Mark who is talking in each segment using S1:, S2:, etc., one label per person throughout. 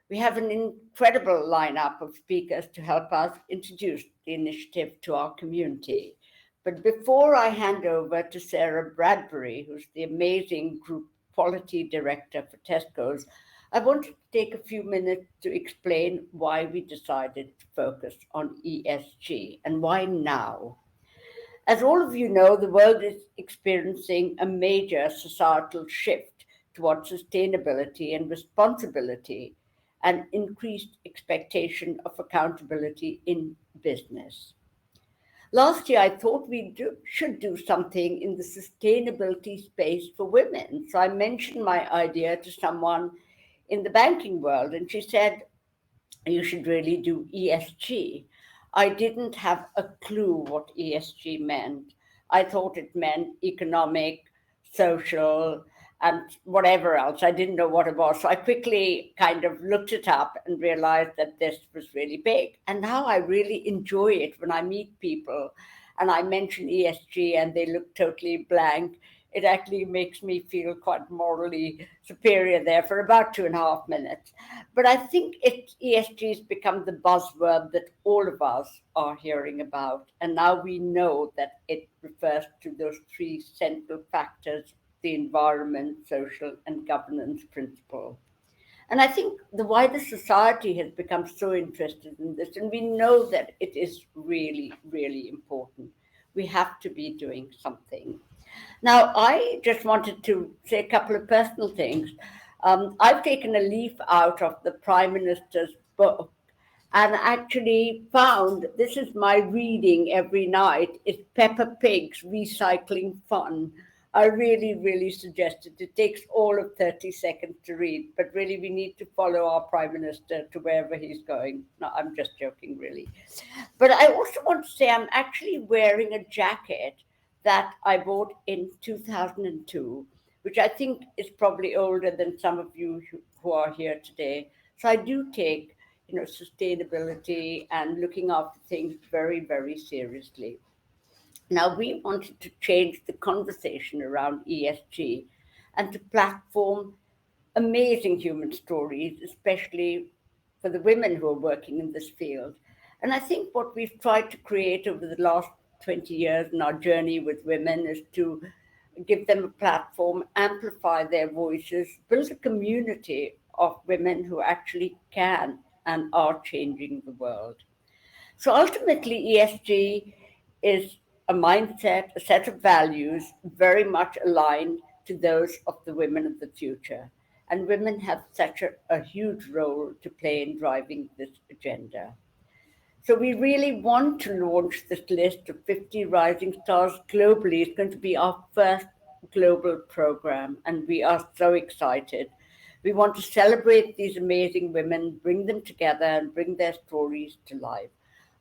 S1: We have an incredible lineup of speakers to help us introduce the initiative to our community. But before I hand over to Sarah Bradbury, who's the amazing Group Quality Director for Tesco's, I wanted to take a few minutes to explain why we decided to focus on ESG and why now. As all of you know, the world is experiencing a major societal shift towards sustainability and responsibility and increased expectation of accountability in business. Last year, I thought should do something in the sustainability space for women. So I mentioned my idea to someone in the banking world, and she said, you should really do ESG. I didn't have a clue what ESG meant. I thought it meant economic, social, and whatever else. I didn't know what it was. So I quickly kind of looked it up and realized that this was really big. And now I really enjoy it when I meet people and I mention ESG and they look totally blank. It actually makes me feel quite morally superior there for about 2.5 minutes. But I think ESG has become the buzzword that all of us are hearing about. And now we know that it refers to those three central factors: the environment, social, and governance principle. And I think the wider society has become so interested in this, and we know that it is really, really important. We have to be doing something. Now, I just wanted to say a couple of personal things. I've taken a leaf out of the Prime Minister's book and actually found this is my reading every night. It's Peppa Pig's Recycling Fun. I really, really suggest it. It takes all of 30 seconds to read, but really we need to follow our Prime Minister to wherever he's going. No, I'm just joking, really. But I also want to say I'm actually wearing a jacket that I bought in 2002, which I think is probably older than some of you who are here today. So I do take, sustainability and looking after things very, very seriously. Now, we wanted to change the conversation around ESG and to platform amazing human stories, especially for the women who are working in this field. And I think what we've tried to create over the last 20 years in our journey with women is to give them a platform, amplify their voices, build a community of women who actually can and are changing the world. So ultimately, ESG is a mindset, a set of values very much aligned to those of the women of the future. And women have such a huge role to play in driving this agenda. So we really want to launch this list of 50 rising stars globally. It's going to be our first global program, and we are so excited. We want to celebrate these amazing women, bring them together, and bring their stories to life.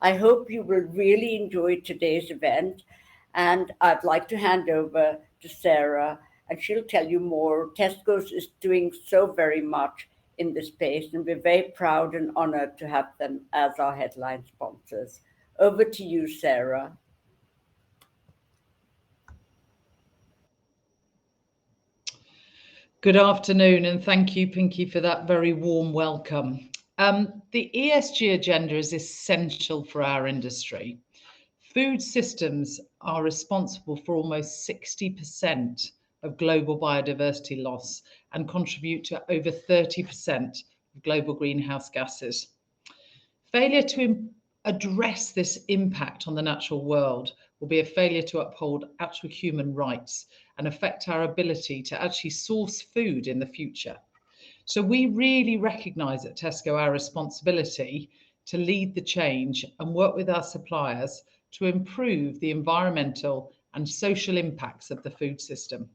S1: I hope you will really enjoy today's event, and I'd like to hand over to Sarah, and she'll tell you more. Tesco's is doing so very much in this space, and we're very proud and honored to have them as our headline sponsors. Over to you, Sarah.
S2: Good afternoon, and thank you, Pinky, for that very warm welcome. The ESG agenda is essential for our industry. Food systems are responsible for almost 60% of global biodiversity loss and contribute to over 30% of global greenhouse gases. Failure to address this impact on the natural world will be a failure to uphold actual human rights and affect our ability to actually source food in the future. So we really recognise at Tesco our responsibility to lead the change and work with our suppliers to improve the environmental and social impacts of the food system.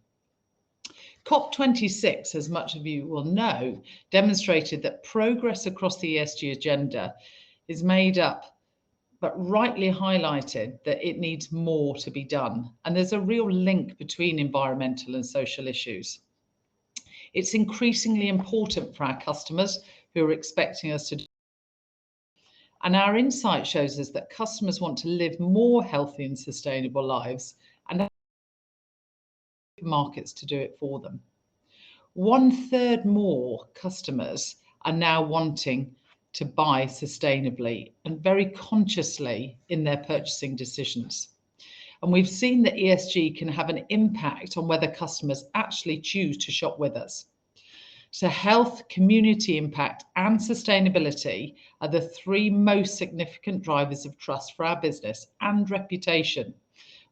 S2: COP26, as much of you will know, demonstrated that progress across the ESG agenda is made up, but rightly highlighted that it needs more to be done. And there's a real link between environmental and social issues. It's increasingly important for our customers who are expecting us to do. And our insight shows us that customers want to live more healthy and sustainable lives and have markets to do it for them. 1/3 more customers are now wanting to buy sustainably and very consciously in their purchasing decisions. And we've seen that ESG can have an impact on whether customers actually choose to shop with us. So health, community impact, and sustainability are the three most significant drivers of trust for our business and reputation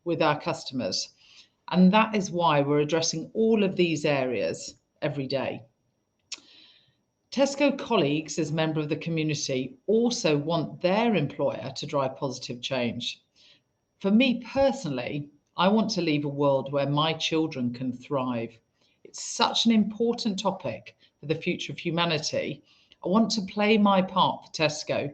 S2: with our customers. And that is why we're addressing all of these areas every day. Tesco colleagues, as member of the community, also want their employer to drive positive change. For me personally, I want to leave a world where my children can thrive. It's such an important topic for the future of humanity. I want to play my part for Tesco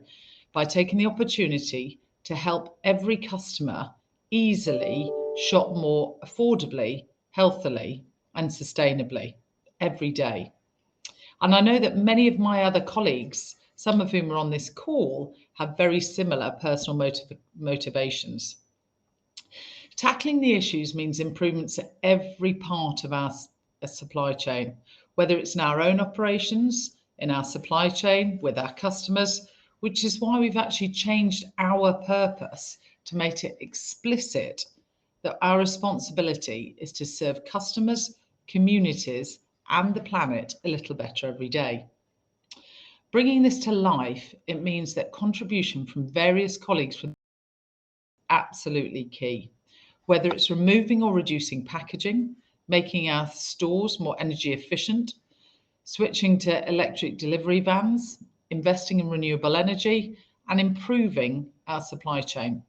S2: by taking the opportunity to help every customer easily shop more affordably, healthily, and sustainably every day. And I know that many of my other colleagues, some of whom are on this call, have very similar personal motivations. Tackling the issues means improvements at every part of our supply chain, whether it's in our own operations, in our supply chain, with our customers, which is why we've actually changed our purpose to make it explicit that our responsibility is to serve customers, communities, and the planet a little better every day. Bringing this to life, it means that contribution from various colleagues is absolutely key. Whether it's removing or reducing packaging, making our stores more energy efficient, switching to electric delivery vans, investing in renewable energy, and improving our supply chain.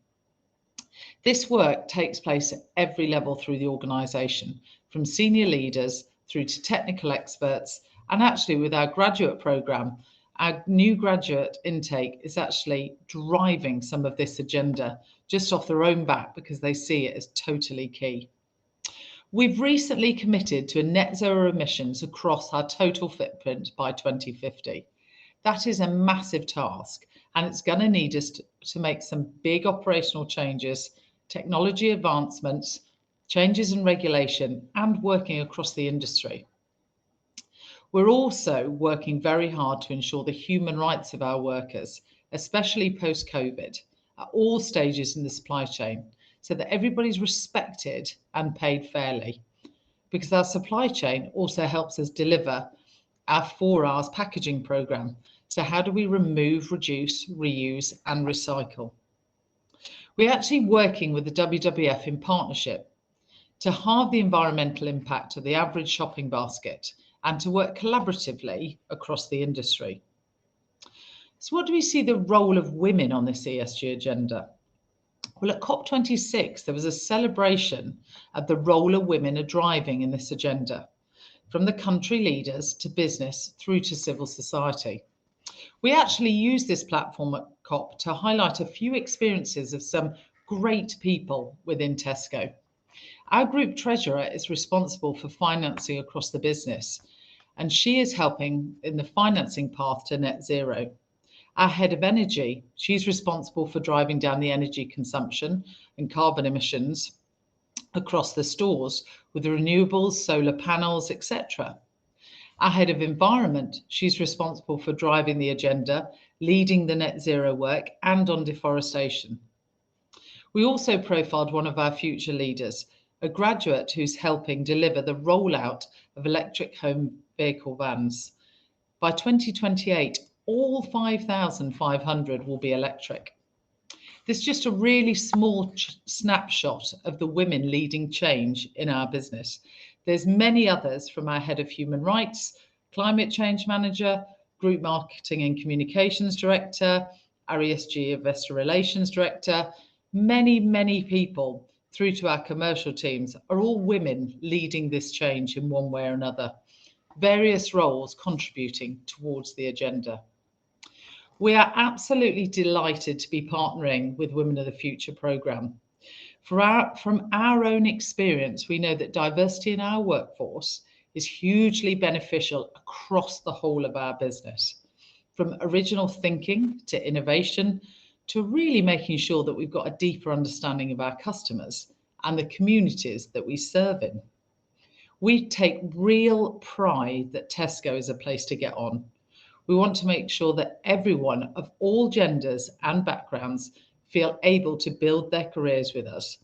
S2: This work takes place at every level through the organisation, from senior leaders through to technical experts, and actually with our graduate programme, our new graduate intake is actually driving some of this agenda just off their own back because they see it as totally key. We've recently committed to a net zero emissions across our total footprint by 2050. That is a massive task, and it's going to need us to make some big operational changes, technology advancements, changes in regulation, and working across the industry. We're also working very hard to ensure the human rights of our workers, especially post-COVID, at all stages in the supply chain, so that everybody's respected and paid fairly. Because our supply chain also helps us deliver our 4 hours packaging programme. So how do we remove, reduce, reuse, and recycle? We're actually working with the WWF in partnership to halve the environmental impact of the average shopping basket and to work collaboratively across the industry. So what do we see the role of women on this ESG agenda? Well, at COP26, there was a celebration of the role of women are driving in this agenda, from the country leaders to business through to civil society. We actually used this platform at COP to highlight a few experiences of some great people within Tesco. Our group treasurer is responsible for financing across the business, and she is helping in the financing path to net zero. Our head of energy, she's responsible for driving down the energy consumption and carbon emissions across the stores with the renewables, solar panels, etc. Our head of environment, she's responsible for driving the agenda, leading the net zero work, and on deforestation. We also profiled one of our future leaders, a graduate who's helping deliver the rollout of electric home vehicle vans. By 2028, all 5,500 will be electric. This is just a really small snapshot of the women leading change in our business. There's many others, from our head of human rights, climate change manager, group marketing and communications director, our ESG investor relations director. Many people through to our commercial teams are all women leading this change in one way or another, various roles contributing towards the agenda. We are absolutely delighted to be partnering with Women of the Future programme. From our own experience, we know that diversity in our workforce is hugely beneficial across the whole of our business, from original thinking to innovation to really making sure that we've got a deeper understanding of our customers and the communities that we serve in. We take real pride that Tesco is a place to get on. We want to make sure that everyone of all genders and backgrounds feel able to build their careers with us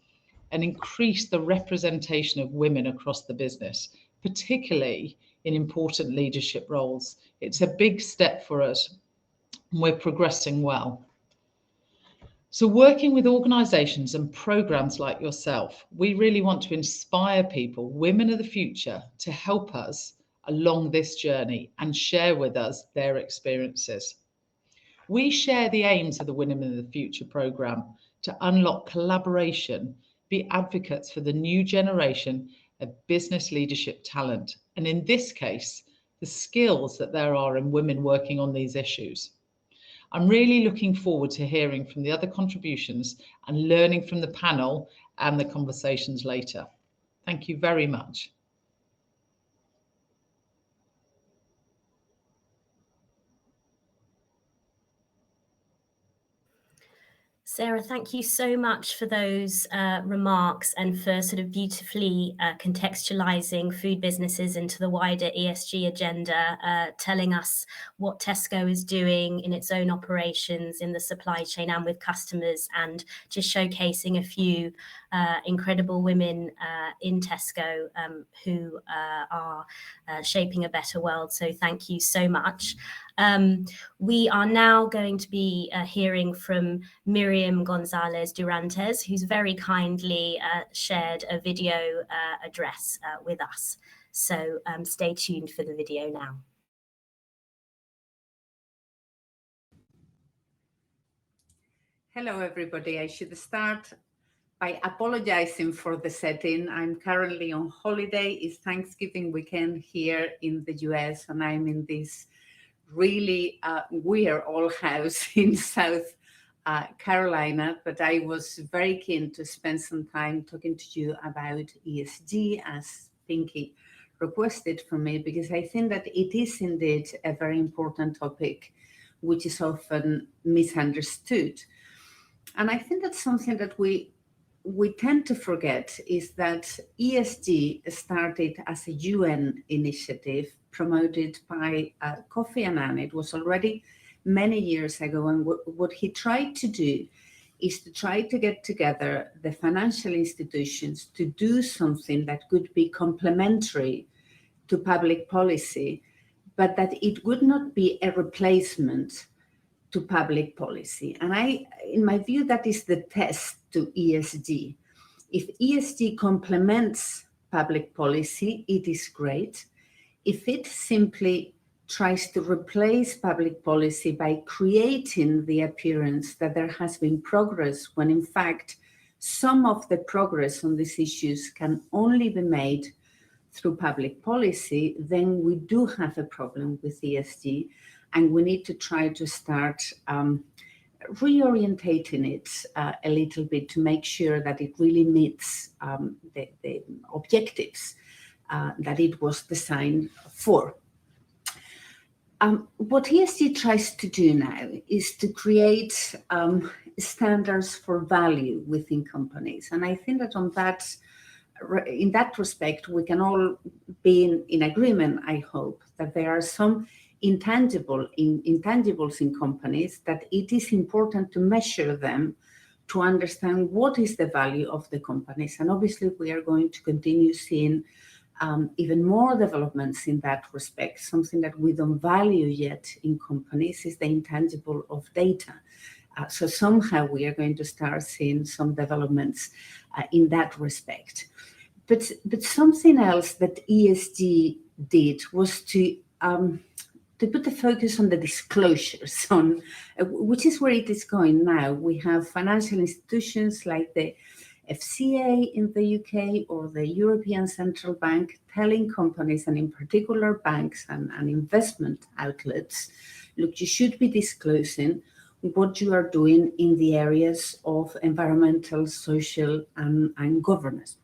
S2: and increase the representation of women across the business, particularly in important leadership roles. It's a big step for us, and we're progressing well. So working with organisations and programmes like yourself, we really want to inspire people, women of the future, to help us along this journey and share with us their experiences. We share the aims of the Women of the Future programme to unlock collaboration, be advocates for the new generation of business leadership talent, and in this case, the skills that there are in women working on these issues. I'm really looking forward to hearing from the other contributions and learning from the panel and the conversations later. Thank you very much.
S3: Sarah, thank you so much for those remarks and for sort of beautifully contextualizing food businesses into the wider ESG agenda, telling us what Tesco is doing in its own operations in the supply chain and with customers, and just showcasing a few incredible women in Tesco who are shaping a better world. So thank you so much. We are now going to be hearing from Miriam Gonzalez Durantes, who's very kindly shared a video address with us. So stay tuned for the video now.
S4: Hello, everybody. I should start by apologizing for the setting. I'm currently on holiday. It's Thanksgiving weekend here in the US, and I'm in this really weird old house in South Carolina, but I was very keen to spend some time talking to you about ESG, as Pinky requested from me, because I think that it is indeed a very important topic, which is often misunderstood. And I think that's something that we tend to forget, is that ESG started as a UN initiative promoted by Kofi Annan. It was already many years ago, and what he tried to do is to try to get together the financial institutions to do something that could be complementary to public policy, but that it would not be a replacement to public policy. And in my view, that is the test to ESG. If ESG complements public policy, it is great. If it simply tries to replace public policy by creating the appearance that there has been progress, when in fact some of the progress on these issues can only be made through public policy, then we do have a problem with ESG, and we need to try to start reorientating it a little bit to make sure that it really meets the objectives that it was designed for. What ESG tries to do now is to create standards for value within companies. And I think that in that respect, we can all be in agreement, I hope, that there are some intangibles in companies that it is important to measure them to understand what is the value of the companies. And obviously, we are going to continue seeing even more developments in that respect. Something that we don't value yet in companies is the intangible of data. So somehow we are going to start seeing some developments in that respect. But something else that ESG did was to put the focus on the disclosures, on which is where it is going now. We have financial institutions like the FCA in the UK or the European Central Bank telling companies, and in particular banks and investment outlets, look, you should be disclosing what you are doing in the areas of environmental, social, and governance.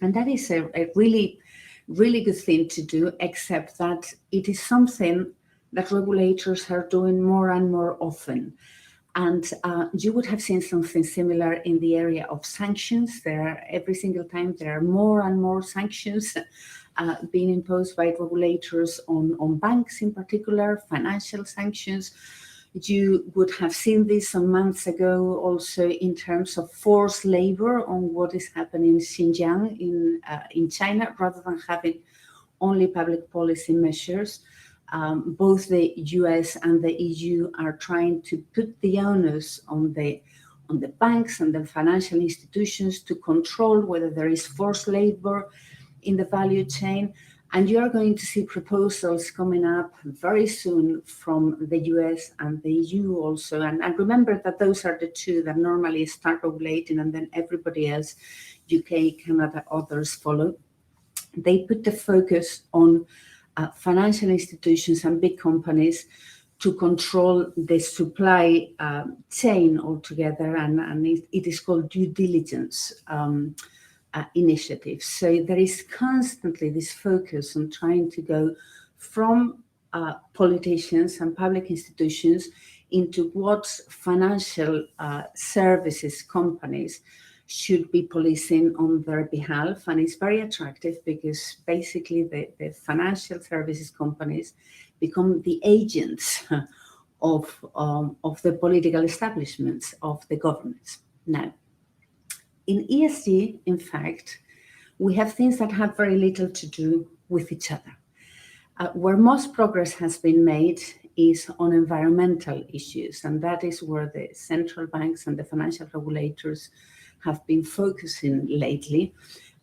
S4: And that is a really, really good thing to do, except that it is something that regulators are doing more and more often. And you would have seen something similar in the area of sanctions. Every single time there are more and more sanctions being imposed by regulators on banks in particular, financial sanctions. You would have seen this some months ago also in terms of forced labor on what is happening in Xinjiang in China, rather than having only public policy measures. Both the US and the EU are trying to put the onus on the banks and the financial institutions to control whether there is forced labor in the value chain. And you are going to see proposals coming up very soon from the US and the EU also. And remember that those are the two that normally start regulating, and then everybody else, UK, Canada, others follow. They put the focus on financial institutions and big companies to control the supply chain altogether, and it is called due diligence initiatives. So there is constantly this focus on trying to go from politicians and public institutions into what financial services companies should be policing on their behalf. And it's very attractive because basically the financial services companies become the agents of the political establishments, of the governments. Now, in ESG, in fact, we have things that have very little to do with each other. Where most progress has been made is on environmental issues, and that is where the central banks and the financial regulators have been focusing lately.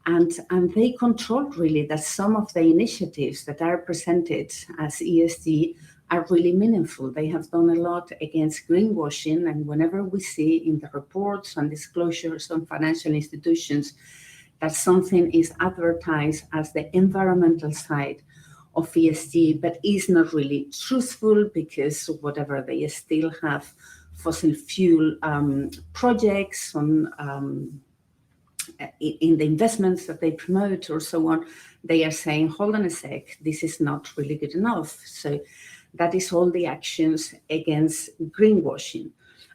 S4: And they control really that some of the initiatives that are presented as ESG are really meaningful. They have done a lot against greenwashing, and whenever we see in the reports and disclosures on financial institutions that something is advertised as the environmental side of ESG, but is not really truthful because whatever, they still have fossil fuel projects on in the investments that they promote or so on, they are saying, hold on a sec, this is not really good enough. So that is all the actions against greenwashing.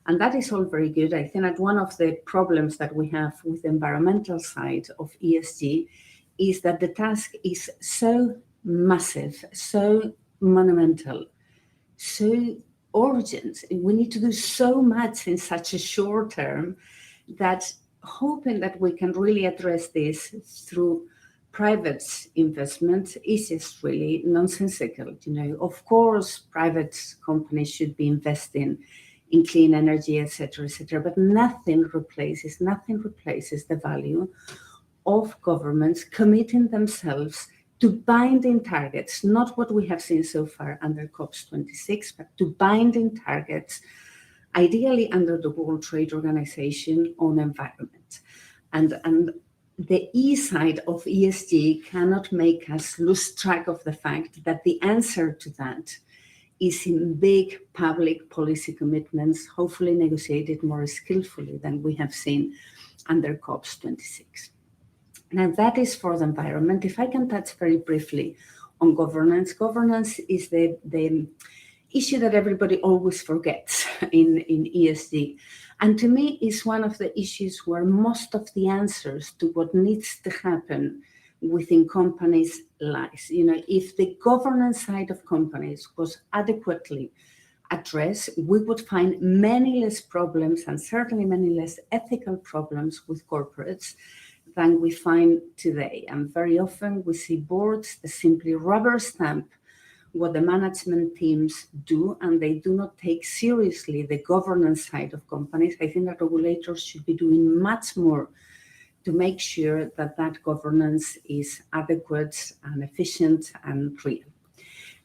S4: And that is all very good. I think that one of the problems that we have with the environmental side of ESG is that the task is so massive, so monumental, so urgent. We need to do so much in such a short term that hoping that we can really address this through private investment is just really nonsensical. You know, of course, private companies should be investing in clean energy, etc., but nothing replaces the value of governments committing themselves to binding targets, not what we have seen so far under COP26, but to binding targets, ideally under the World Trade Organization on environment. And the E side of ESG cannot make us lose track of the fact that the answer to that is in big public policy commitments, hopefully negotiated more skillfully than we have seen under COP26. Now that is for the environment. If I can touch very briefly on governance. Governance is the issue that everybody always forgets in ESG. And to me, is one of the issues where most of the answers to what needs to happen within companies lies. You know, if the governance side of companies was adequately addressed, we would find many less problems and certainly many less ethical problems with corporates than we find today. And very often we see boards that simply rubber stamp what the management teams do, and they do not take seriously the governance side of companies. I think that regulators should be doing much more to make sure that that governance is adequate and efficient and real.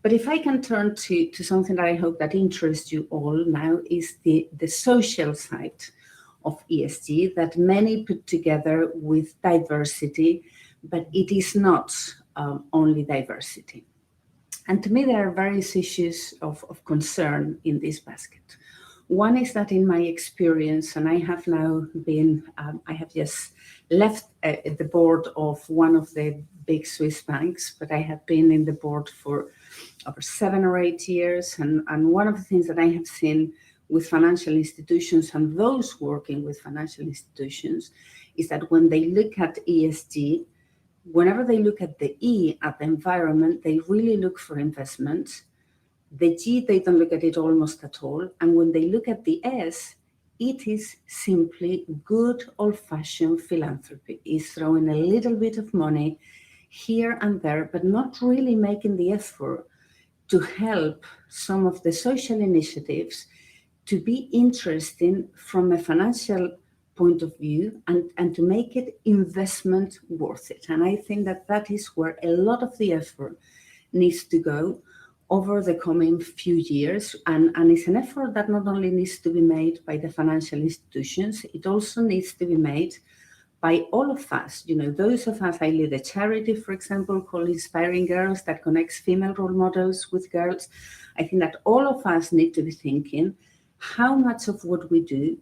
S4: But if I can turn to something that I hope that interests you all now, is the social side of ESG that many put together with diversity, but it is not only diversity. And to me, there are various issues of concern in this basket. One is that in my experience, and I have now been, I have just left the board of one of the big Swiss banks, but I have been in the board for over 7 or 8 years. And one of the things that I have seen with financial institutions and those working with financial institutions is that when they look at ESG, whenever they look at the E, at the environment, they really look for investment. The G, they don't look at it almost at all. And when they look at the S, it is simply good old-fashioned philanthropy. It's throwing a little bit of money here and there, but not really making the effort to help some of the social initiatives to be interesting from a financial point of view and to make it investment worth it. And I think that is where a lot of the effort needs to go over the coming few years. And it's an effort that not only needs to be made by the financial institutions, it also needs to be made by all of us. You know, those of us, I lead a charity, for example, called Inspiring Girls, that connects female role models with girls. I think that all of us need to be thinking how much of what we do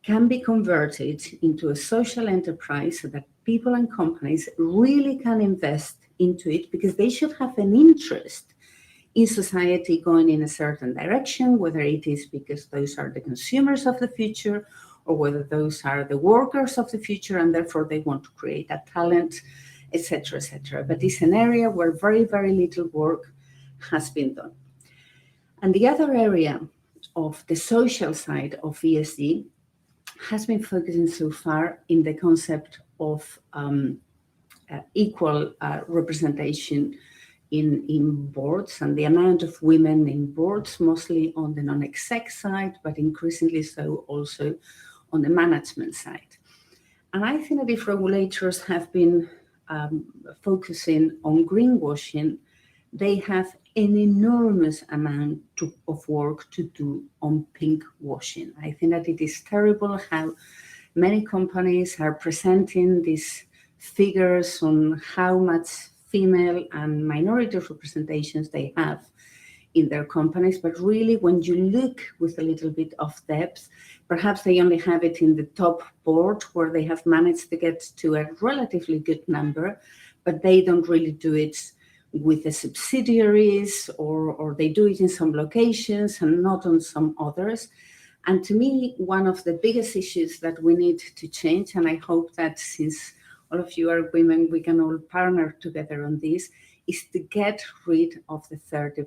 S4: can be converted into a social enterprise so that people and companies really can invest into it, because they should have an interest in society going in a certain direction, whether it is because those are the consumers of the future or whether those are the workers of the future and therefore they want to create a talent, etc., etc. But it's an area where very, very little work has been done. And the other area of the social side of ESG has been focusing so far in the concept of equal representation in boards and the amount of women in boards, mostly on the non-exec side, but increasingly so also on the management side. And I think that if regulators have been focusing on greenwashing, they have an enormous amount of work to do on pink washing. I think that it is terrible how many companies are presenting these figures on how much female and minority representations they have in their companies, but really when you look with a little bit of depth, perhaps they only have it in the top board where they have managed to get to a relatively good number, but they don't really do it with the subsidiaries, or they do it in some locations and not on some others. And to me, one of the biggest issues that we need to change, and I hope that since all of you are women, we can all partner together on this, is to get rid of the 30%.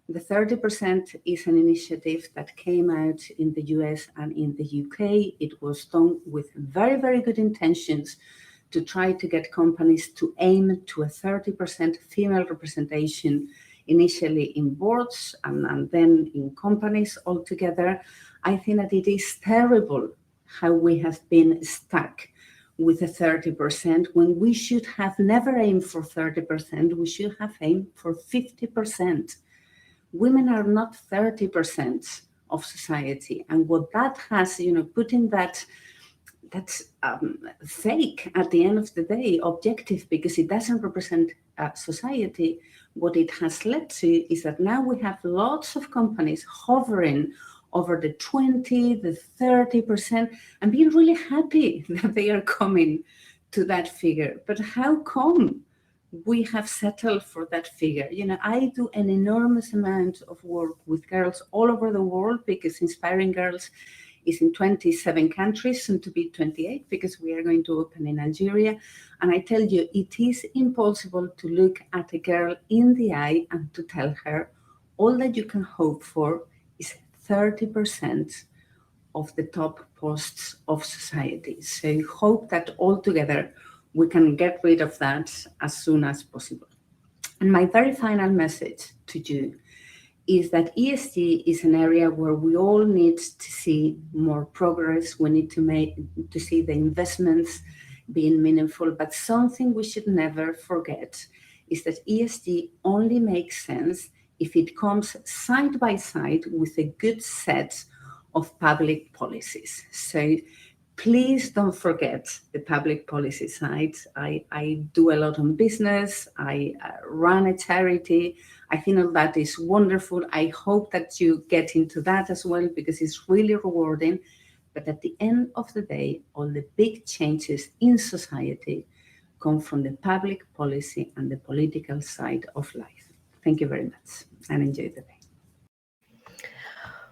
S4: The 30% is an initiative that came out in the US and in the UK. It was done with very, very good intentions to try to get companies to aim to a 30% female representation, initially in boards and then in companies altogether. I think that it is terrible how we have been stuck with a 30% when we should have never aimed for 30%, we should have aimed for 50%. Women are not 30% of society. And what that has, putting that's fake at the end of the day, objective, because it doesn't represent society. What it has led to is that now we have lots of companies hovering over the 20, the 30%, and being really happy that they are coming to that figure. But how come we have settled for that figure? I do an enormous amount of work with girls all over the world, because Inspiring Girls is in 27 countries, soon to be 28, because we are going to open in Algeria. And I tell you, it is impossible to look at a girl in the eye and to tell her all that you can hope for is 30% of the top posts of society. So I hope that altogether we can get rid of that as soon as possible. And my very final message to you is that ESG is an area where we all need to see more progress. We need to see the investments being meaningful. But something we should never forget is that ESG only makes sense if it comes side by side with a good set of public policies. So please don't forget the public policy side. I do a lot on business. I run a charity. I think all that is wonderful. I hope that you get into that as well, because it's really rewarding. But at the end of the day, all the big changes in society come from the public policy and the political side of life. Thank you very much, and enjoy the day.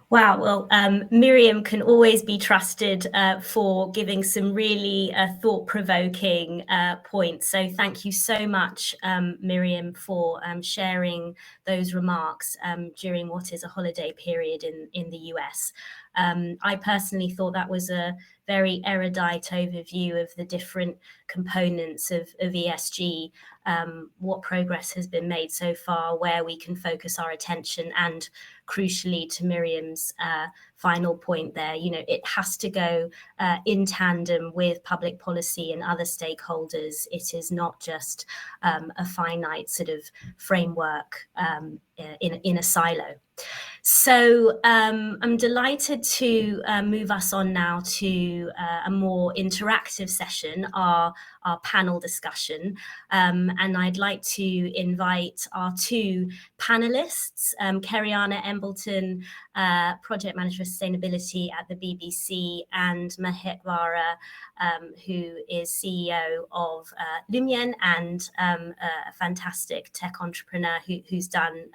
S3: Wow, well, Miriam can always be trusted for giving some really thought-provoking points. So thank you so much, Miriam, for sharing those remarks during what is a holiday period in the US. I personally thought that was a very erudite overview of the different components of ESG, what progress has been made so far, where we can focus our attention, and crucially to Miriam's final point there, you know, it has to go in tandem with public policy and other stakeholders. It is not just a finite sort of framework in a silo. So I'm delighted to move us on now to a more interactive session, our panel discussion. And I'd like to invite our two panelists, Keriana Embleton, Project Manager for Sustainability at the BBC, and Mahek Vara, who is CEO of Lumien and a fantastic tech entrepreneur who's done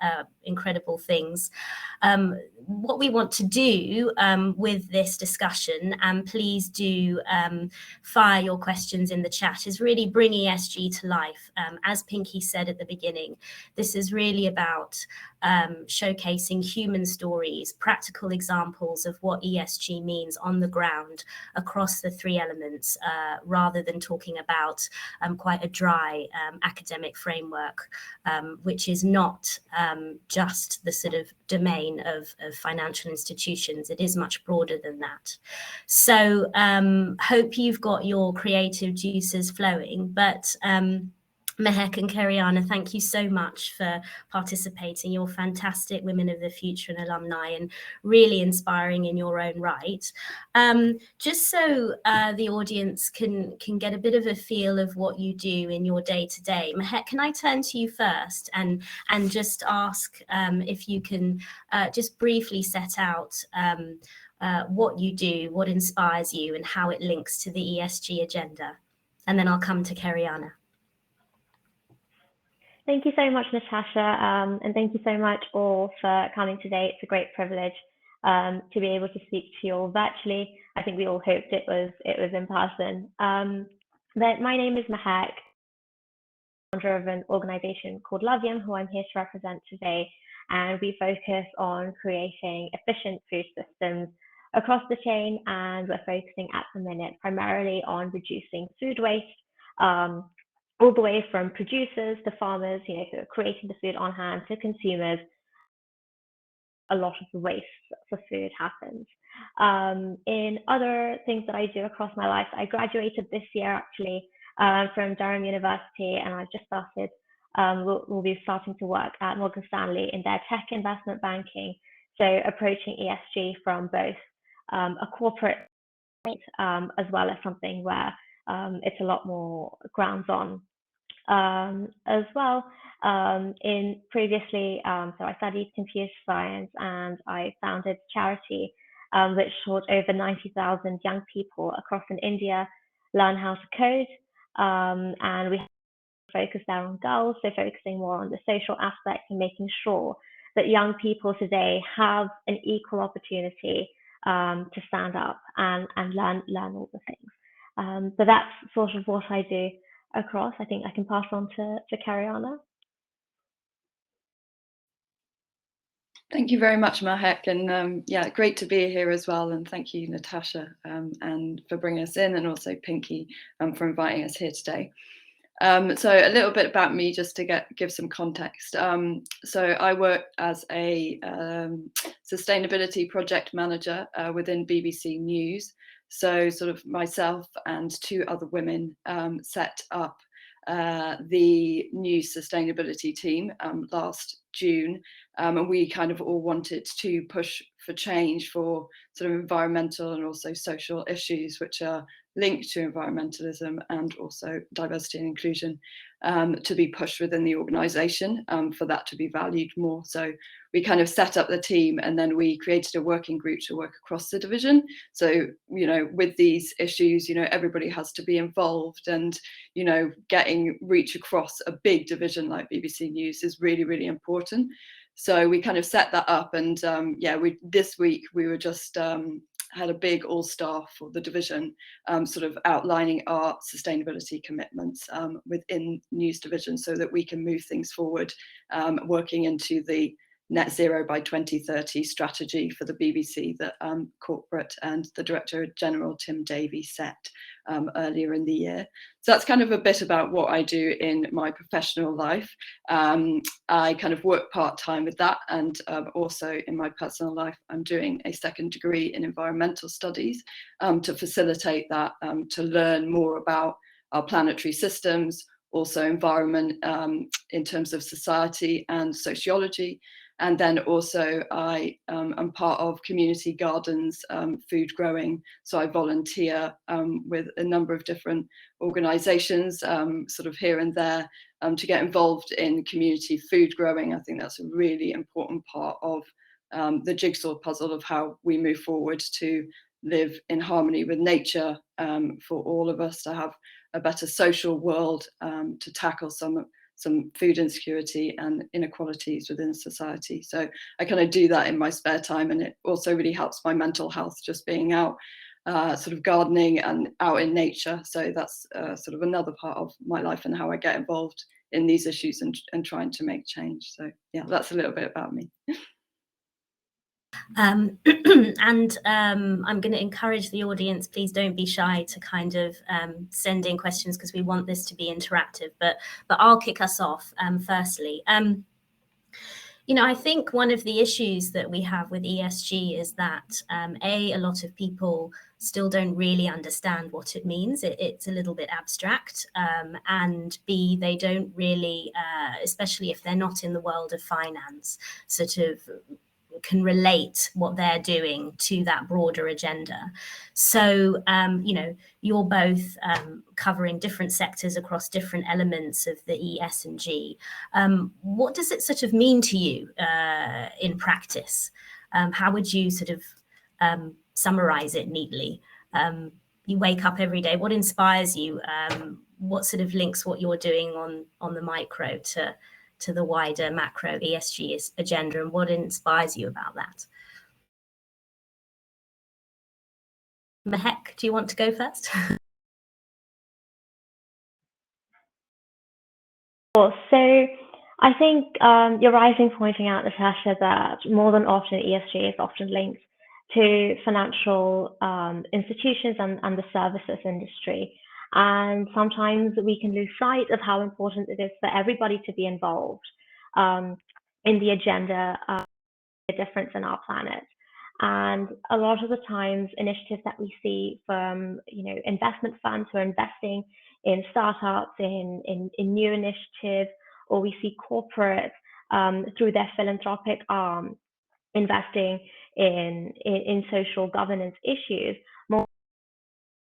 S3: incredible things. What we want to do with this discussion, and please do fire your questions in the chat, is really bring ESG to life. As Pinky said at the beginning, this is really about showcasing human stories, practical examples of what ESG means on the ground across the three elements, rather than talking about quite a dry academic framework, which is not just the sort of domain of financial institutions. It is much broader than that. So hope you've got your creative juices flowing, but Mahek and Keriana, thank you so much for participating. You're fantastic women of the future and alumni, and really inspiring in your own right. Just so the audience can get a bit of a feel of what you do in your day-to-day. Mahek, can I turn to you first and just ask if you can just briefly set out what you do, what inspires you, and how it links to the ESG agenda? And then I'll come to Keriana.
S5: Thank you so much, Natasha, and thank you so much all for coming today. It's a great privilege to be able to speak to you all virtually. I think we all hoped it was in person. But my name is Mahek, founder of an organization called Lumien, who I'm here to represent today, and we focus on creating efficient food systems across the chain, and we're focusing at the minute primarily on reducing food waste, all the way from producers to farmers, you know, who are creating the food on hand, to consumers. A lot of the waste for food happens. In other things that I do across my life, I graduated this year actually from Durham University, and I've just started, we'll be starting to work at Morgan Stanley in their tech investment banking. So approaching ESG from both a corporate as well as something where it's a lot more grounds-on. As well, in previously, so I studied computer science, and I founded a charity which taught over 90,000 young people across in India learn how to code, and we focus there on girls, so focusing more on the social aspect and making sure that young people today have an equal opportunity to stand up and learn all the things. So that's sort of what I do across. I think I can pass on to Keriana.
S6: Thank you very much, Mahek, and yeah, great to be here as well. And thank you, Natasha, and for bringing us in, and also Pinky for inviting us here today. So a little bit about me, just to give some context. So I work as a sustainability project manager within BBC News. So sort of myself and two other women set up the news sustainability team last June, and we kind of all wanted to push for change for sort of environmental and also social issues which are linked to environmentalism and also diversity and inclusion, to be pushed within the organisation, for that to be valued more. So we kind of set up the team, and then we created a working group to work across the division. So, you know, with these issues, you know, everybody has to be involved, and, you know, getting reach across a big division like BBC News is really, really important. So we kind of set that up, and this week we were just had a big all-staff for the division, sort of outlining our sustainability commitments within news division, so that we can move things forward, working into the net zero by 2030 strategy for the BBC that corporate and the Director General Tim Davies set earlier in the year. So that's kind of a bit about what I do in my professional life. I kind of work part-time with that, and also in my personal life I'm doing a second degree in environmental studies to facilitate that, to learn more about our planetary systems, also environment in terms of society and sociology. And then also I am part of community gardens, food growing. So I volunteer with a number of different organisations, sort of here and there, to get involved in community food growing. I think that's a really important part of the jigsaw puzzle of how we move forward to live in harmony with nature, for all of us to have a better social world, to tackle some food insecurity and inequalities within society. So I kind of do that in my spare time, and it also really helps my mental health, just being out sort of gardening and out in nature. So that's sort of another part of my life and how I get involved in these issues and trying to make change. So yeah, that's a little bit about me.
S3: I'm going to encourage the audience, please don't be shy to kind of send in questions, because we want this to be interactive, but I'll kick us off firstly. You know, I think one of the issues that we have with ESG is that a lot of people still don't really understand what it means. It's a little bit abstract, and B, they don't really, especially if they're not in the world of finance, sort of can relate what they're doing to that broader agenda. So, you know, you're both covering different sectors across different elements of the E, S, and G. What does it sort of mean to you in practice? How would you sort of summarize it neatly? You wake up every day. What inspires you? What sort of links what you're doing on the micro to the wider macro ESG agenda, and what inspires you about that? Mahek, do you want to go first?
S5: Sure. So I think you're right in pointing out, Natasha, that more than often ESG is often linked to financial institutions and the services industry. And sometimes we can lose sight of how important it is for everybody to be involved in the agenda, the difference in our planet. And a lot of the times, initiatives that we see from, you know, investment funds who are investing in startups, in new initiatives, or we see corporate through their philanthropic arm investing in social governance issues, more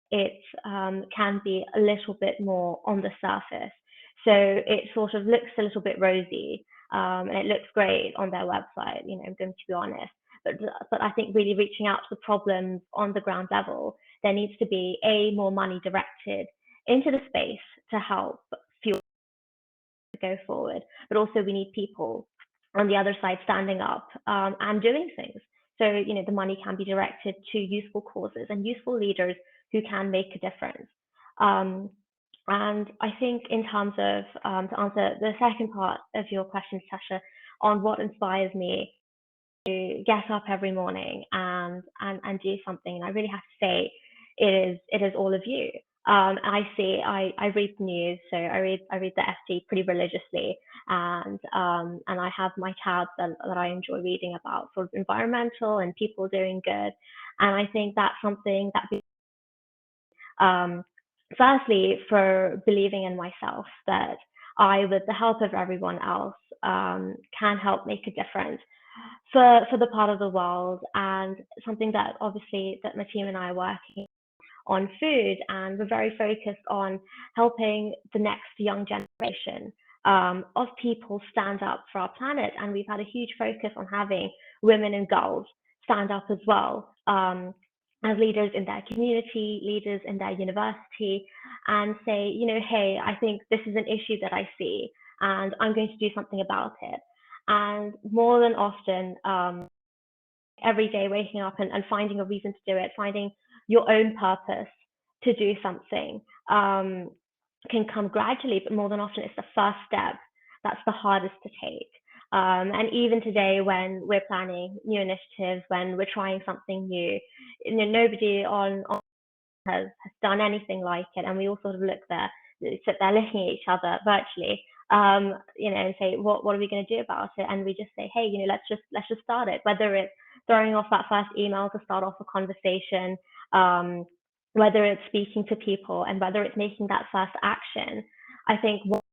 S5: it can be a little bit more on the surface. So it sort of looks a little bit rosy, and it looks great on their website, you know, I'm going to be honest. But I think really reaching out to the problems on the ground level, there needs to be more money directed into the space to help fuel to go forward. But also we need people on the other side standing up and doing things. So, you know, the money can be directed to useful causes and useful leaders who can make a difference. And I think in terms of, to answer the second part of your question, Tasha, on what inspires me to get up every morning and do something, and I really have to say it is all of you. I read the news, so I read the FT pretty religiously, and I have my tabs that I enjoy reading about sort of environmental and people doing good, and I think that's something that firstly for believing in myself that I, with the help of everyone else, can help make a difference for the part of the world, and something that obviously that my team and I are working on food, and we're very focused on helping the next young generation of people stand up for our planet. And we've had a huge focus on having women and girls stand up as well, as leaders in their community, leaders in their university, and say, you know, hey, I think this is an issue that I see, and I'm going to do something about it. And more than often, every day waking up and finding a reason to do it, finding your own purpose to do something can come gradually, but more than often it's the first step that's the hardest to take. And even today, when we're planning new initiatives, when we're trying something new, nobody on has done anything like it, and we all sort of sit there looking at each other virtually, and say, what are we going to do about it? And we just say, hey, let's just start it. Whether it's throwing off that first email to start off a conversation, whether it's speaking to people, and whether it's making that first action. I think once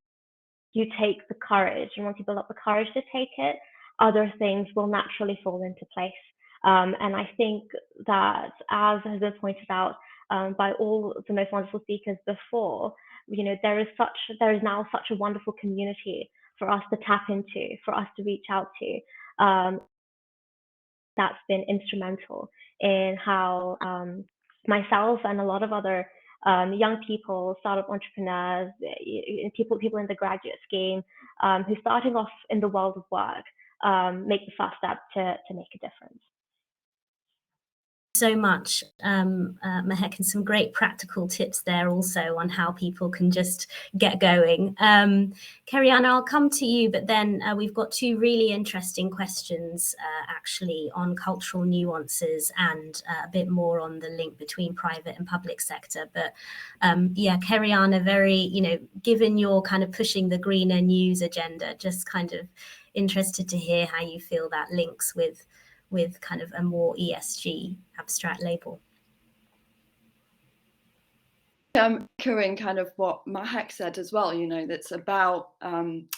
S5: you take the courage, and once you build up the courage to take it, other things will naturally fall into place. And I think that, as has been pointed out by all the most wonderful speakers before, there is now such a wonderful community for us to tap into, for us to reach out to. That's been instrumental in how myself and a lot of other young people, startup entrepreneurs, people in the graduate scheme who starting off in the world of work make the first step to make a difference.
S3: So much, Mehek, and some great practical tips there also on how people can just get going. Kerry-Ann, I'll come to you, but then we've got two really interesting questions actually on cultural nuances and a bit more on the link between private and public sector. But yeah, Kerry-Ann, given your kind of pushing the greener news agenda, just kind of interested to hear how you feel that links with kind of a more ESG abstract label.
S6: I'm echoing kind of what Mehek said as well, that's about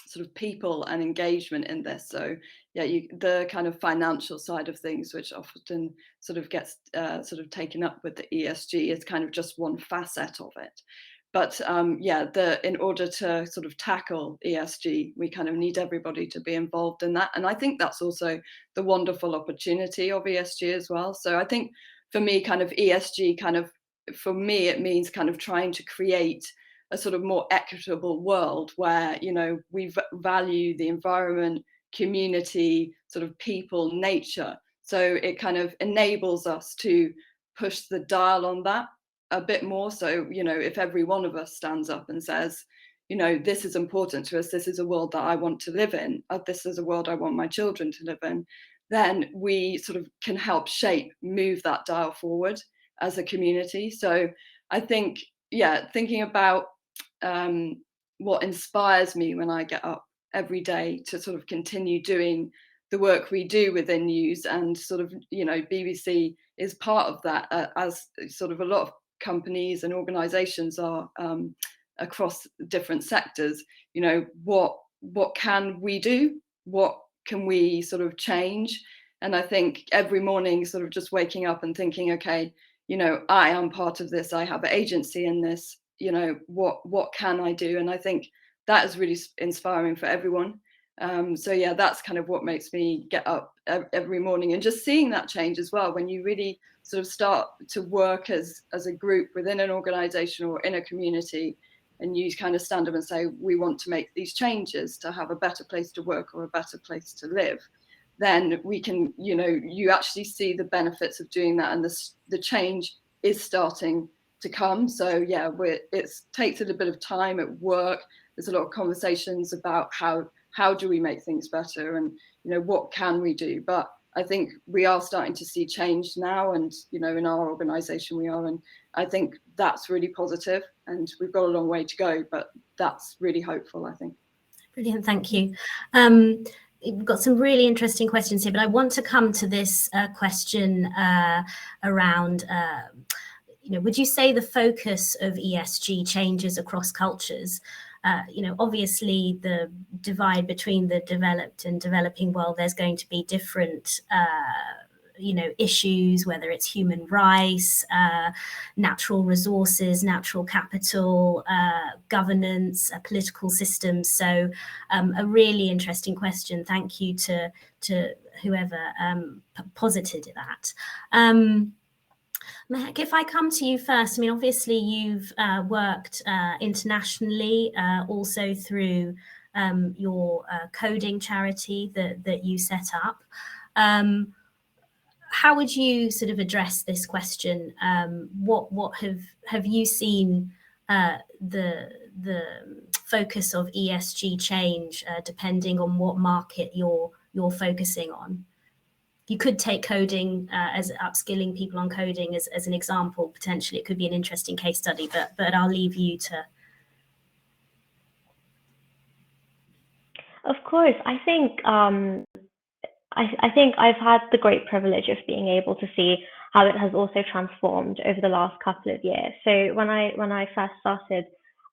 S6: sort of people and engagement in this. So yeah, the kind of financial side of things, which often sort of gets sort of taken up with the ESG, is kind of just one facet of it. But in order to sort of tackle ESG, we kind of need everybody to be involved in that. And I think that's also the wonderful opportunity of ESG as well. So I think for me, kind of ESG for me, it means kind of trying to create a sort of more equitable world where, we value the environment, community, sort of people, nature. So it kind of enables us to push the dial on that a bit more. So, if every one of us stands up and says, this is important to us, this is a world that I want to live in, this is a world I want my children to live in, then we sort of can help move that dial forward as a community. So I think, thinking about what inspires me when I get up every day to sort of continue doing the work we do within news, and sort of, BBC is part of that, as sort of a lot of companies and organizations are across different sectors. What can we do? What can we sort of change? And I think every morning sort of just waking up and thinking, okay, I am part of this, I have agency in this, what can I do? And I think that is really inspiring for everyone. So yeah, that's kind of what makes me get up every morning, and just seeing that change as well, when you really sort of start to work as a group within an organization or in a community, and you kind of stand up and say, we want to make these changes to have a better place to work or a better place to live, then we can, you actually see the benefits of doing that, and the change is starting to come. So yeah, it takes a little bit of time at work. There's a lot of conversations about how do we make things better, and what can we do. But I think we are starting to see change now, and in our organisation we are, and I think that's really positive, and we've got a long way to go, but that's really hopeful, I think.
S3: Brilliant, thank you. We've got some really interesting questions here, but I want to come to this question around, would you say the focus of ESG changes across cultures? Obviously the divide between the developed and developing world, there's going to be different issues, whether it's human rights, natural resources, natural capital, governance, political systems. So a really interesting question. Thank you to whoever posited that. Mehek, if I come to you first, obviously you've worked internationally, also through your coding charity that you set up. How would you sort of address this question? What have you seen the focus of ESG change depending on what market you're focusing on? You could take coding as upskilling people on coding as an example. Potentially, it could be an interesting case study, but I'll leave you to.
S5: Of course, I think I think I've had the great privilege of being able to see how it has also transformed over the last couple of years. So when I first started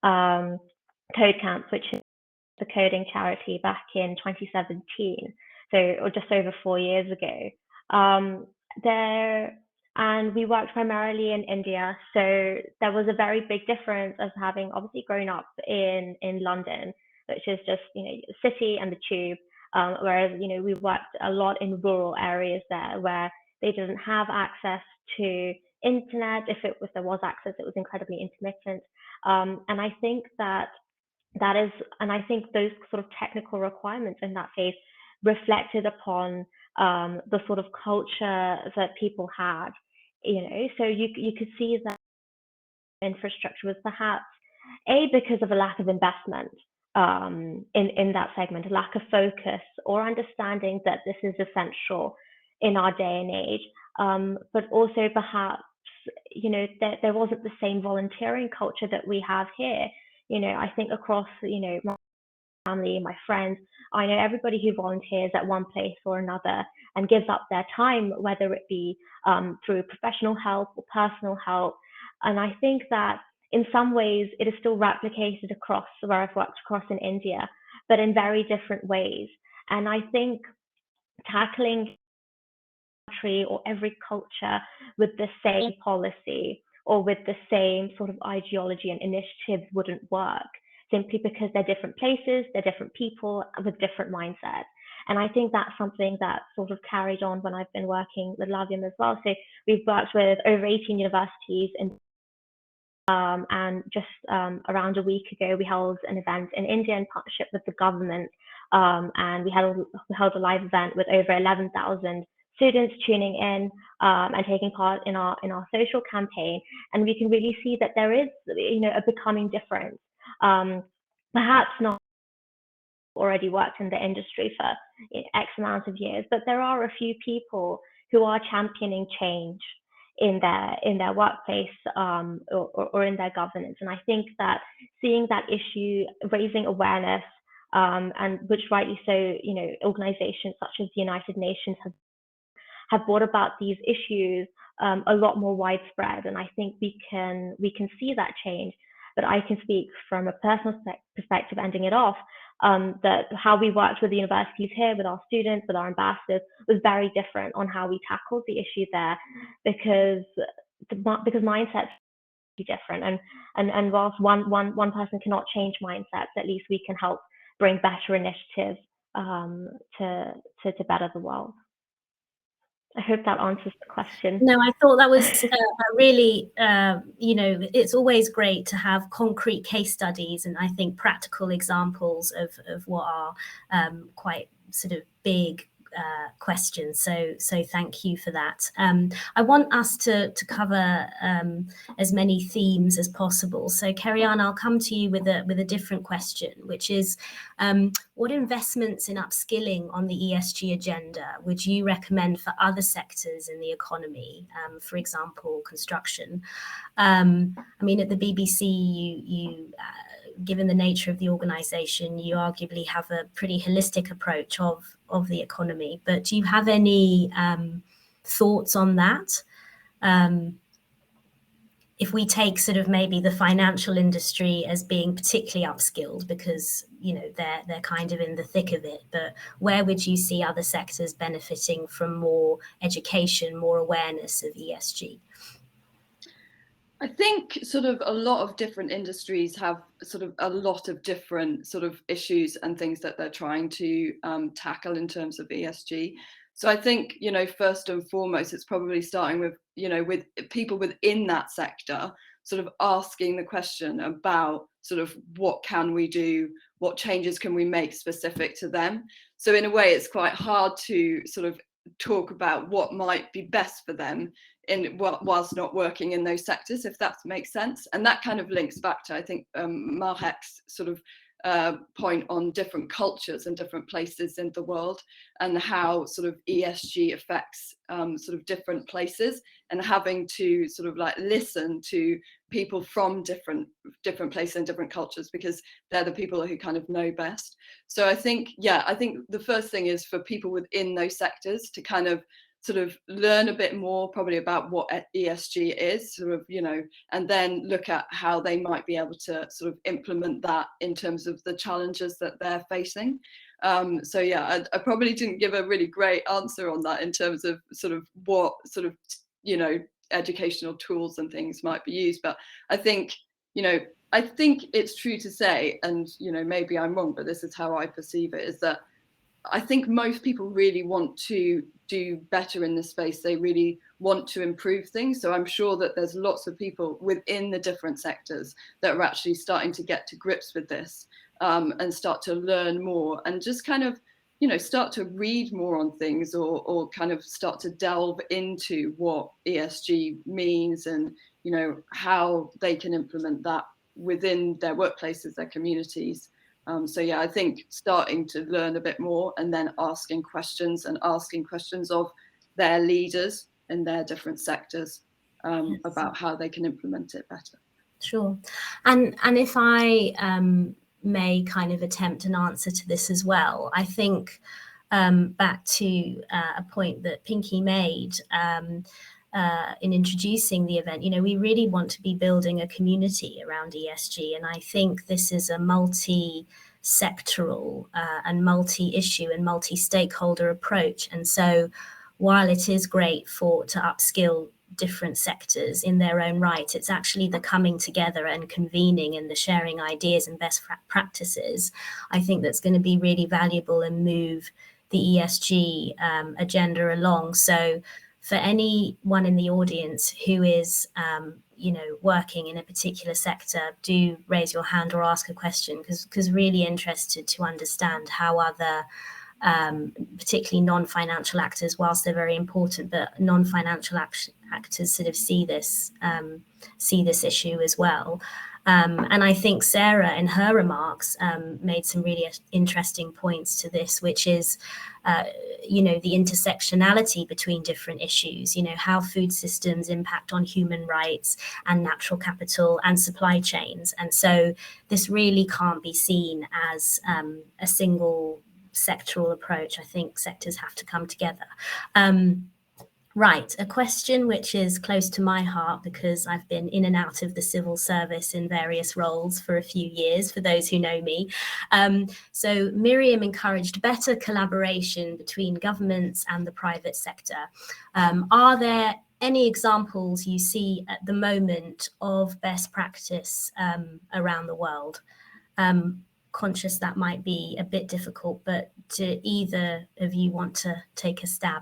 S5: Code Camp, which is the coding charity, back in 2017, so or just over 4 years ago, and we worked primarily in India. So there was a very big difference of having obviously grown up in London, which is just, you know, the city and the tube. Whereas, you know, we worked a lot in rural areas there where they didn't have access to internet. If there was access, it was incredibly intermittent. And I think I think those sort of technical requirements in that phase reflected upon the sort of culture that people had, you know. So you could see that infrastructure was perhaps because of a lack of investment in that segment, a lack of focus or understanding that this is essential in our day and age, but also perhaps, you know, there wasn't the same volunteering culture that we have here. You know, I think across, you know, my family, my friends, I know everybody who volunteers at one place or another and gives up their time, whether it be through professional help or personal help. And I think that in some ways, it is still replicated across where I've worked across in India, but in very different ways. And I think tackling country or every culture with the same policy or with the same sort of ideology and initiative wouldn't work, simply because they're different places, they're different people with different mindsets. And I think that's something that sort of carried on when I've been working with Lavium as well. So we've worked with over 18 universities and just around a week ago, we held an event in India in partnership with the government, and we held a live event with over 11,000 students tuning in and taking part in our social campaign. And we can really see that there is, you know, a becoming difference. Perhaps not already worked in the industry for X amount of years, but there are a few people who are championing change in their workplace or in their governance. And I think that seeing that issue, raising awareness, and which rightly so, you know, organizations such as the United Nations have brought about these issues a lot more widespread. And I think we can see that change. But I can speak from a personal perspective, ending it off, that how we worked with the universities here, with our students, with our ambassadors, was very different on how we tackled the issue there, because mindsets are different. And whilst one person cannot change mindsets, at least we can help bring better initiatives to better the world. I hope that answers the question.
S3: No, I thought that was really, you know, it's always great to have concrete case studies and I think practical examples of what are quite sort of big questions. So thank you for that. I want us to cover as many themes as possible. So Kerry-Ann, I'll come to you with a different question, which is what investments in upskilling on the ESG agenda would you recommend for other sectors in the economy, for example, construction? I mean, at the BBC, you given the nature of the organization, you arguably have a pretty holistic approach of the economy. But do you have any thoughts on that? If we take sort of maybe the financial industry as being particularly upskilled because, you know, they're kind of in the thick of it, but where would you see other sectors benefiting from more education, more awareness of ESG?
S6: I think sort of a lot of different industries have sort of a lot of different sort of issues and things that they're trying to tackle in terms of ESG. So I think, you know, first and foremost, it's probably starting with, you know, with people within that sector, sort of asking the question about sort of what can we do, what changes can we make specific to them. So in a way, it's quite hard to sort of talk about what might be best for them whilst not working in those sectors, if that makes sense. And that kind of links back to, I think, Mahek's sort of point on different cultures and different places in the world, and how sort of ESG affects sort of different places, and having to sort of like listen to people from different places and different cultures, because they're the people who kind of know best. So I think, yeah, I think the first thing is for people within those sectors to kind of sort of learn a bit more probably about what ESG is, sort of, you know, and then look at how they might be able to sort of implement that in terms of the challenges that they're facing. So yeah, I probably didn't give a really great answer on that in terms of sort of what sort of, you know, educational tools and things might be used. But I think, you know, I think it's true to say, and, you know, maybe I'm wrong, but this is how I perceive it, is that I think most people really want to do better in this space. They really want to improve things. So I'm sure that there's lots of people within the different sectors that are actually starting to get to grips with this, and start to learn more, and just kind of, you know, start to read more on things, or kind of start to delve into what ESG means, and, you know, how they can implement that within their workplaces, their communities. So yeah, I think starting to learn a bit more, and then asking questions of their leaders in their different sectors, about how they can implement it better.
S3: Sure. And if I may kind of attempt an answer to this as well, I think back to a point that Pinky made in introducing the event, you know, we really want to be building a community around ESG. And I think this is a multi-sectoral and multi-issue and multi-stakeholder approach. And so while it is great to upskill different sectors in their own right, it's actually the coming together and convening and the sharing ideas and best practices, I think, that's going to be really valuable and move the ESG agenda along. So for anyone in the audience who is, you know, working in a particular sector, do raise your hand or ask a question, because really interested to understand how other, particularly non-financial actors, whilst they're very important, but non-financial actors sort of see this issue as well. And I think Sarah, in her remarks, made some really interesting points to this, which is, you know, the intersectionality between different issues, you know, how food systems impact on human rights and natural capital and supply chains. And so this really can't be seen as a single sectoral approach. I think sectors have to come together. Right, a question which is close to my heart, because I've been in and out of the civil service in various roles for a few years, for those who know me. So Miriam encouraged better collaboration between governments and the private sector. Are there any examples you see at the moment of best practice around the world? Conscious that might be a bit difficult, but do either of you want to take a stab?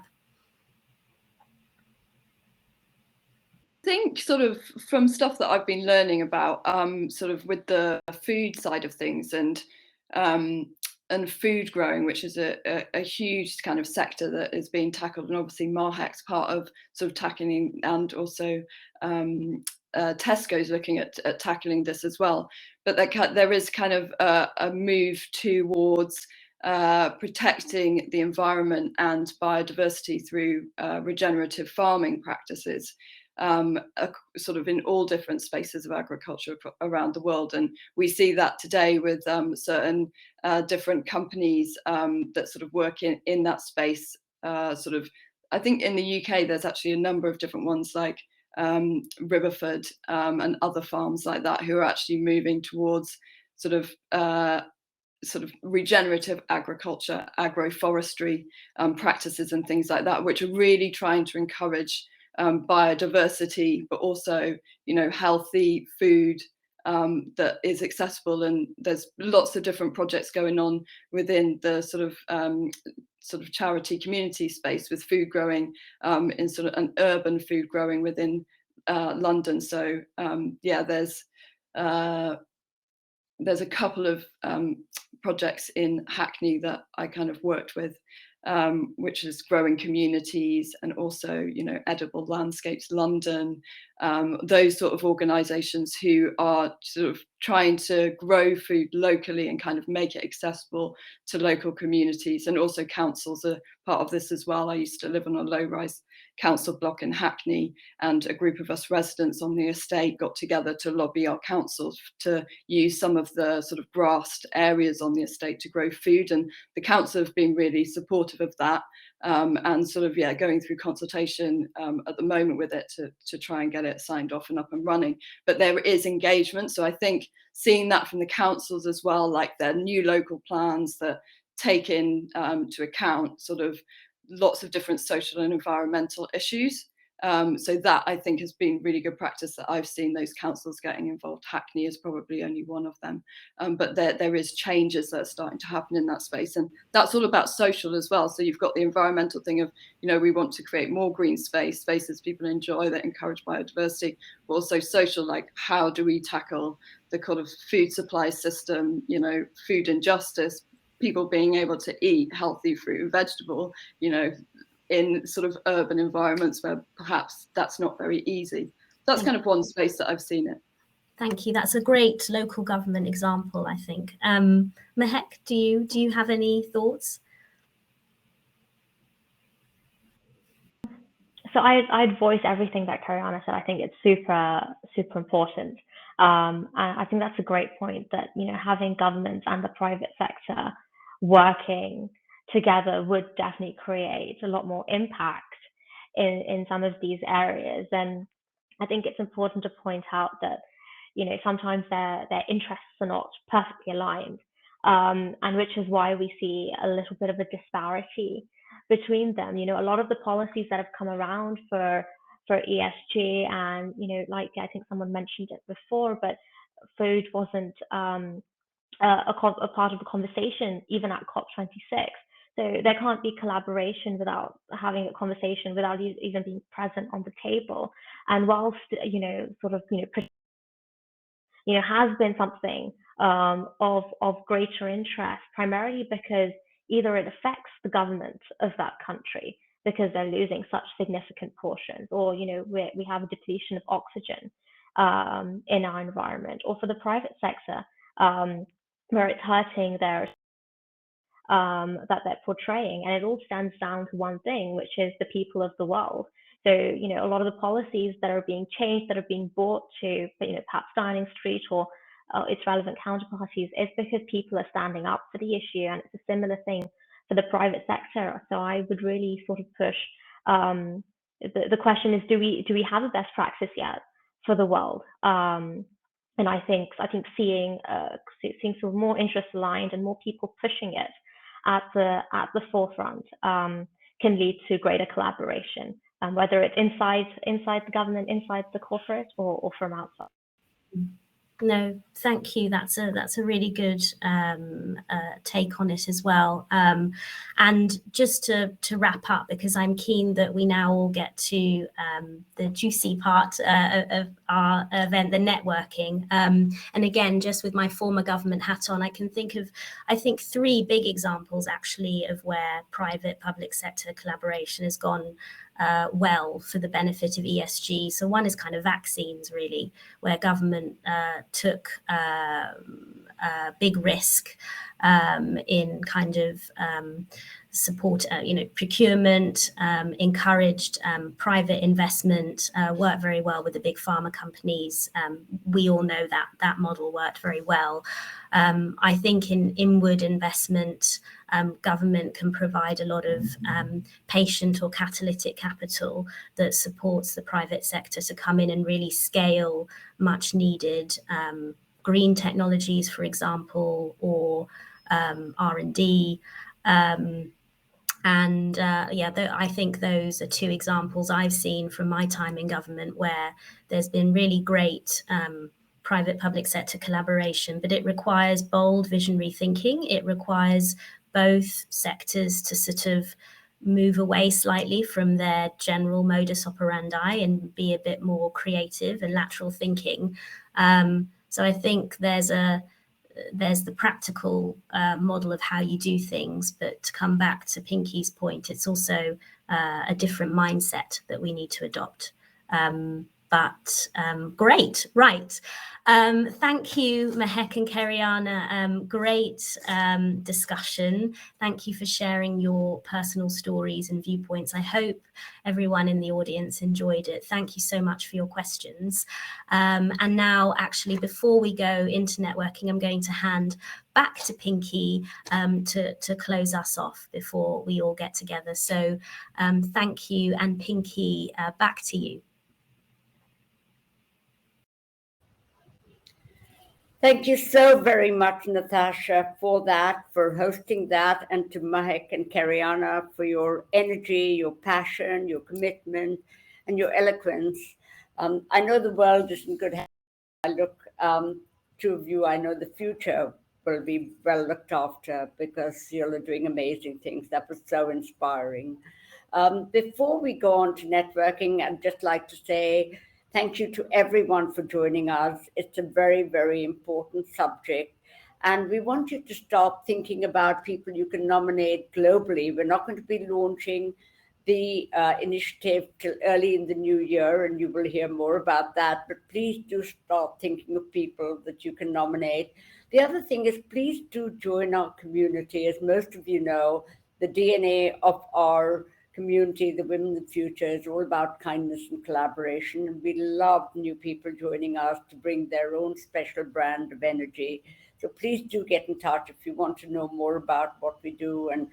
S6: I think sort of from stuff that I've been learning about, sort of with the food side of things, and food growing, which is a huge kind of sector that is being tackled, and obviously Mahek's part of sort of tackling, and also Tesco's looking at tackling this as well. But there is kind of a move towards protecting the environment and biodiversity through regenerative farming practices, sort of in all different spaces of agriculture around the world. And we see that today with certain different companies that sort of work in that space. Sort of, I think in the UK, there's actually a number of different ones, like Riverford and other farms like that, who are actually moving towards sort of regenerative agriculture, agroforestry practices and things like that, which are really trying to encourage biodiversity, but also, you know, healthy food that is accessible. And there's lots of different projects going on within the sort of charity community space with food growing, in sort of an urban food growing within London. So yeah, there's there's a couple of projects in Hackney that I kind of worked with, which is growing communities and also, Edible Landscapes London, those sort of organisations who are sort of trying to grow food locally and kind of make it accessible to local communities. And also councils are part of this as well. I used to live on a low-rise council block in Hackney, and a group of us residents on the estate got together to lobby our councils to use some of the sort of grassed areas on the estate to grow food, and the council have been really supportive of that, and sort of going through consultation at the moment with it to try and get it signed off and up and running. But there is engagement, so I think seeing that from the councils as well, like their new local plans that take in to account sort of lots of different social and environmental issues. So that I think has been really good practice that I've seen those councils getting involved. Hackney is probably only one of them, but there is changes that are starting to happen in that space, and that's all about social as well. So you've got the environmental thing of, we want to create more green spaces people enjoy that encourage biodiversity, but also social, like how do we tackle the kind of food supply system, food injustice, people being able to eat healthy fruit and vegetable, in sort of urban environments where perhaps that's not very easy. That's kind of one space that I've seen it.
S3: Thank you. That's a great local government example, I think. Mahek, do you have any thoughts?
S5: So I'd voice everything that Kariana said. I think it's super, super important. And I think that's a great point that, having governments and the private sector working together would definitely create a lot more impact in some of these areas. And I think it's important to point out that, sometimes their interests are not perfectly aligned, and which is why we see a little bit of a disparity between them. A lot of the policies that have come around for ESG, and like I think someone mentioned it before, but food wasn't a part of the conversation even at COP26. So there can't be collaboration without having a conversation, without even being present on the table. And whilst has been something of greater interest, primarily because either it affects the government of that country because they're losing such significant portions, or we have a depletion of oxygen in our environment, or for the private sector where it's hurting their that they're portraying, and it all stands down to one thing, which is the people of the world. So a lot of the policies that are being changed, that are being brought to perhaps Downing Street or its relevant counterparties, is because people are standing up for the issue, and it's a similar thing for the private sector. So I would really sort of push. The question is, do we have a best practice yet for the world? And I think seeing sort of more interest aligned and more people pushing it at the forefront can lead to greater collaboration, whether it's inside the government, inside the corporate, or from outside.
S3: No, thank you. That's a really good take on it as well. And just to wrap up, because I'm keen that we now all get to the juicy part of our event, the networking. And again, just with my former government hat on, I can think of, I think, 3 big examples actually of where private-public sector collaboration has gone well for the benefit of ESG. So one is kind of vaccines, really, where government took a big risk in kind of support, procurement, encouraged private investment, worked very well with the big pharma companies. We all know that model worked very well. I think in inward investment, government can provide a lot of patient or catalytic capital that supports the private sector to come in and really scale much needed green technologies, for example, or R&D. I think those are 2 examples I've seen from my time in government where there's been really great private-public sector collaboration, but it requires bold visionary thinking. It requires both sectors to sort of move away slightly from their general modus operandi and be a bit more creative and lateral thinking. So I think there's there's the practical model of how you do things, but to come back to Pinky's point, it's also a different mindset that we need to adopt. Great, right. Thank you, Mahek and Keriana. Great discussion. Thank you for sharing your personal stories and viewpoints. I hope everyone in the audience enjoyed it. Thank you so much for your questions. And now, actually, before we go into networking, I'm going to hand back to Pinky to close us off before we all get together. So thank you, and Pinky, back to you.
S1: Thank you so very much, Natasha, for that, for hosting that, and to Mahek and Keriana for your energy, your passion, your commitment, and your eloquence. I know the world is in good hands. I look, two of you, I know the future will be well looked after because you're doing amazing things. That was so inspiring. Before we go on to networking, I'd just like to say, thank you to everyone for joining us. It's a very, very important subject. And we want you to start thinking about people you can nominate globally. We're not going to be launching the initiative till early in the new year, and you will hear more about that. But please do start thinking of people that you can nominate. The other thing is, please do join our community. As most of you know, the DNA of our community, the Women of the Future, is all about kindness and collaboration. And we love new people joining us to bring their own special brand of energy. So please do get in touch if you want to know more about what we do and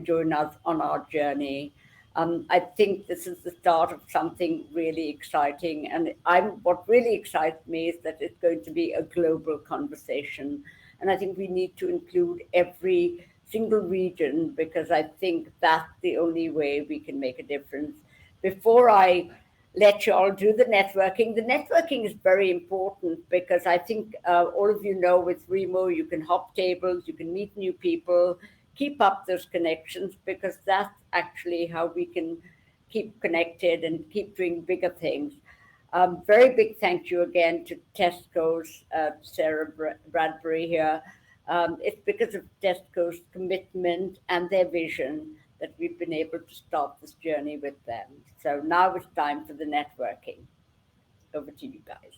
S1: join us on our journey. I think this is the start of something really exciting. And what really excites me is that it's going to be a global conversation. And I think we need to include every single region, because I think that's the only way we can make a difference. Before I let you all do the networking is very important, because I think all of you know with Remo, you can hop tables, you can meet new people, keep up those connections, because that's actually how we can keep connected and keep doing bigger things. Very big thank you again to Tesco's, Sarah Bradbury here. It's because of Tesco's commitment and their vision that we've been able to start this journey with them. So now it's time for the networking. Over to you guys.